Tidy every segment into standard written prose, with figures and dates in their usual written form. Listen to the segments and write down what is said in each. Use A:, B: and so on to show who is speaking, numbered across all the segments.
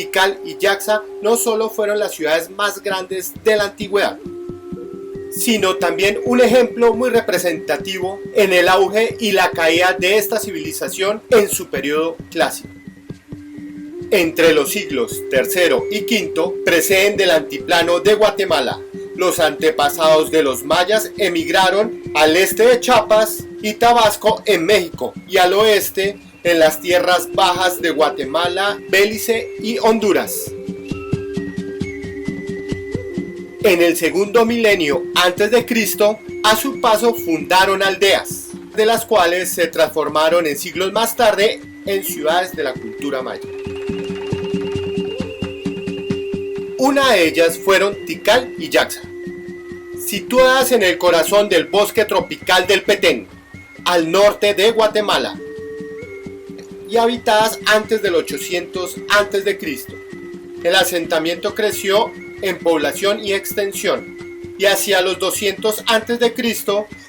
A: Tikal y Yaxa no solo fueron las ciudades más grandes de la antigüedad, sino también un ejemplo muy representativo en el auge y la caída de esta civilización en su periodo clásico. Entre los siglos III y V preceden del altiplano de Guatemala. Los antepasados de los mayas emigraron al este de Chiapas y Tabasco en México y al oeste en las tierras bajas de Guatemala, Belice y Honduras. En el segundo milenio antes de Cristo, a su paso fundaron aldeas, de las cuales se transformaron en siglos más tarde en ciudades de la cultura maya. Una de ellas fueron Tikal y Yaxa, situadas en el corazón del bosque tropical del Petén, al norte de Guatemala, y habitadas antes del 800 a.C. El asentamiento creció en población y extensión, y hacia los 200 a.C.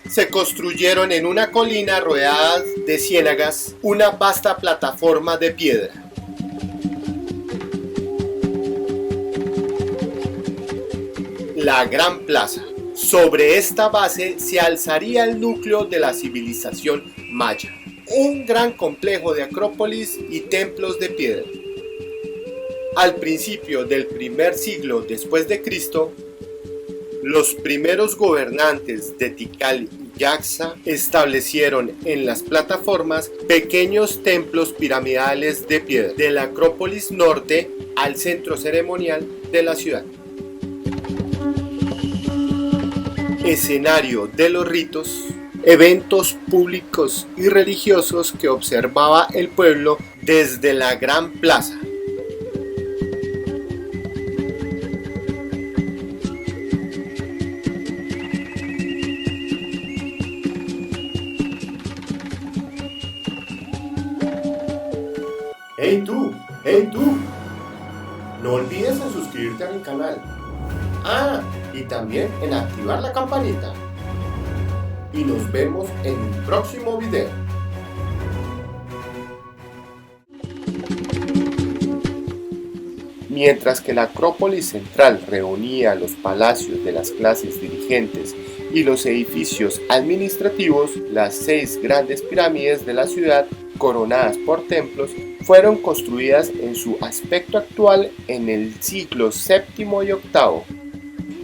A: se construyeron en una colina rodeada de ciénagas una vasta plataforma de piedra. La Gran Plaza. Sobre esta base se alzaría el núcleo de la civilización maya, un gran complejo de acrópolis y templos de piedra. Al principio del primer siglo después de Cristo, los primeros gobernantes de Tikal y Yaxa establecieron en las plataformas pequeños templos piramidales de piedra, de la acrópolis norte al centro ceremonial de la ciudad. Escenario de los ritos, eventos públicos y religiosos que observaba el pueblo desde la Gran Plaza. ¡Hey tú! ¡Hey tú! No olvides en suscribirte a mi canal. Y también en activar la campanita. Y nos vemos en un próximo video. Mientras que la Acrópolis Central reunía los palacios de las clases dirigentes y los edificios administrativos, las 6 grandes pirámides de la ciudad, coronadas por templos, fueron construidas en su aspecto actual en el siglo VII y VIII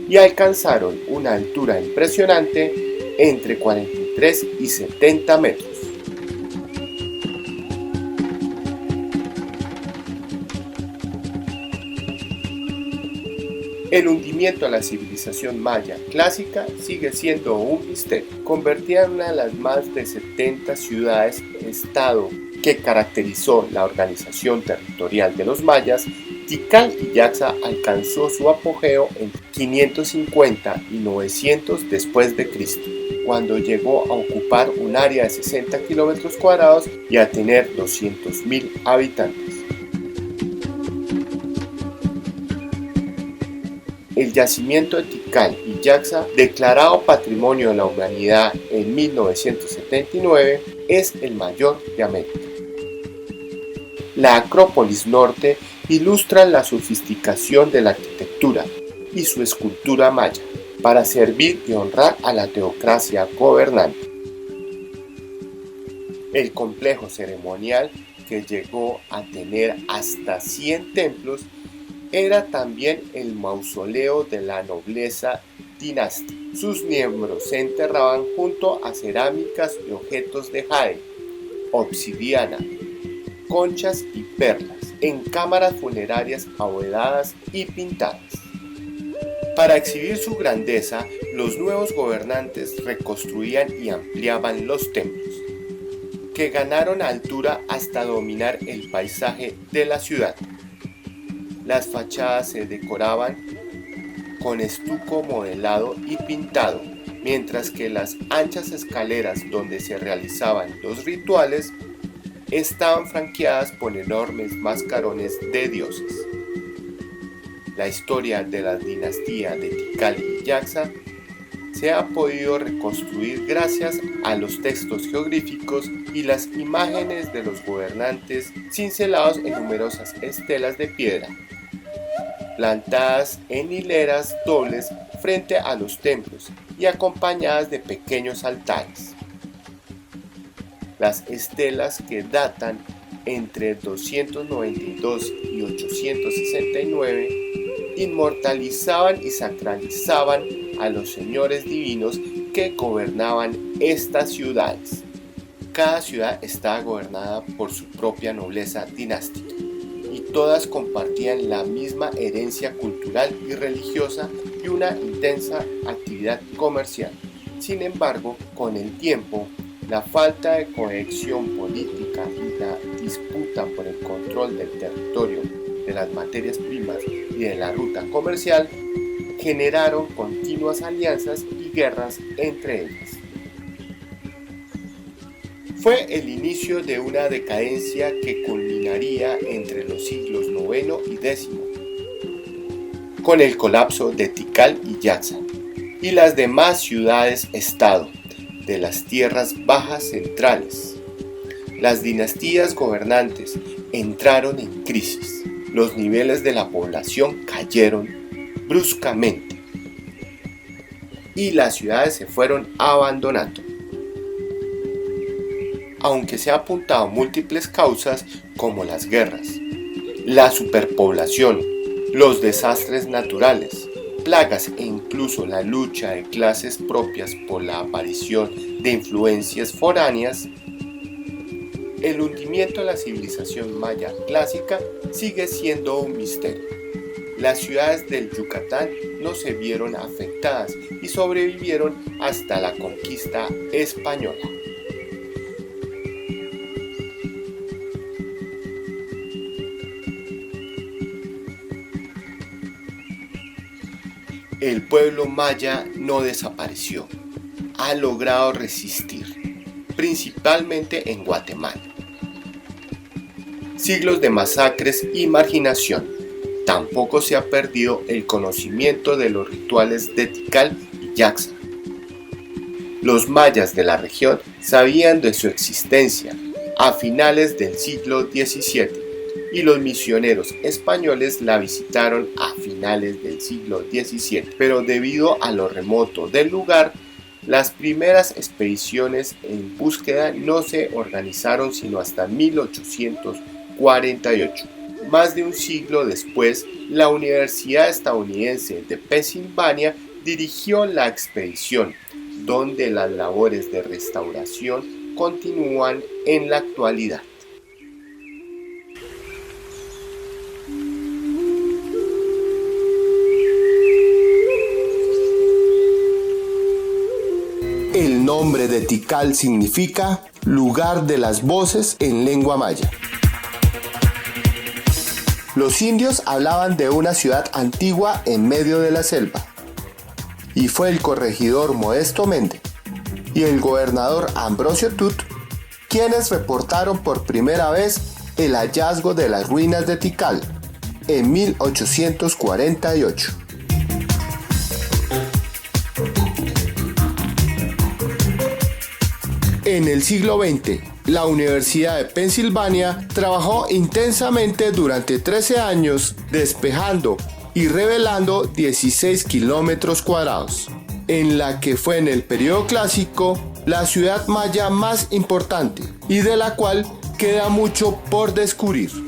A: y alcanzaron una altura impresionante entre 43 y 70 metros. El hundimiento a la civilización maya clásica sigue siendo un misterio. Convertida en una de las más de 70 ciudades-estado que caracterizó la organización territorial de los mayas, Tikal y Yaxa alcanzó su apogeo en 550 y 900 después de Cristo, cuando llegó a ocupar un área de 60 kilómetros cuadrados y a tener 200.000 habitantes. El yacimiento de Tikal y Yaxa, declarado Patrimonio de la Humanidad en 1979, es el mayor de América. La Acrópolis Norte ilustra la sofisticación de la arquitectura y su escultura maya para servir y honrar a la teocracia gobernante. El complejo ceremonial, que llegó a tener hasta 100 templos, era también el mausoleo de la nobleza dinástica. Sus miembros se enterraban junto a cerámicas y objetos de jade, obsidiana, conchas y perlas, en cámaras funerarias abovedadas y pintadas. Para exhibir su grandeza, los nuevos gobernantes reconstruían y ampliaban los templos, que ganaron altura hasta dominar el paisaje de la ciudad. Las fachadas se decoraban con estuco modelado y pintado, mientras que las anchas escaleras donde se realizaban los rituales estaban franqueadas por enormes mascarones de dioses. La historia de la dinastía de Tikal y Yaxa se ha podido reconstruir gracias a los textos geográficos y las imágenes de los gobernantes cincelados en numerosas estelas de piedra, plantadas en hileras dobles frente a los templos y acompañadas de pequeños altares. Las estelas, que datan entre 292 y 869, inmortalizaban y sacralizaban a los señores divinos que gobernaban estas ciudades. Cada ciudad estaba gobernada por su propia nobleza dinástica y todas compartían la misma herencia cultural y religiosa y una intensa actividad comercial. Sin embargo, con el tiempo, la falta de cohesión política y la disputa por el control del territorio, de las materias primas y de la ruta comercial generaron continuas alianzas y guerras entre ellas. Fue el inicio de una decadencia que culminaría entre los siglos IX y X, con el colapso de Tikal y Yaxa y las demás ciudades-estado de las tierras bajas centrales. Las dinastías gobernantes entraron en crisis. Los niveles de la población cayeron bruscamente y las ciudades se fueron abandonando. Aunque se han apuntado múltiples causas como las guerras, la superpoblación, los desastres naturales, plagas e incluso la lucha de clases propias por la aparición de influencias foráneas, el hundimiento de la civilización maya clásica sigue siendo un misterio. Las ciudades del Yucatán no se vieron afectadas y sobrevivieron hasta la conquista española. El pueblo maya no desapareció, ha logrado resistir, principalmente en Guatemala. Siglos de masacres y marginación. Tampoco se ha perdido el conocimiento de los rituales de Tikal y Yaxa. Los mayas de la región sabían de su existencia a finales del siglo XVII y los misioneros españoles la visitaron a finales del siglo XVII, pero debido a lo remoto del lugar, las primeras expediciones en búsqueda no se organizaron sino hasta 1848. Más de un siglo después, la Universidad Estadounidense de Pensilvania dirigió la expedición, donde las labores de restauración continúan en la actualidad. El nombre de Tikal significa lugar de las voces en lengua maya. Los indios hablaban de una ciudad antigua en medio de la selva, y fue el corregidor Modesto Méndez y el gobernador Ambrosio Tut quienes reportaron por primera vez el hallazgo de las ruinas de Tikal en 1848. En el siglo XX, la Universidad de Pensilvania trabajó intensamente durante 13 años despejando y revelando 16 kilómetros cuadrados, en la que fue en el periodo clásico la ciudad maya más importante y de la cual queda mucho por descubrir.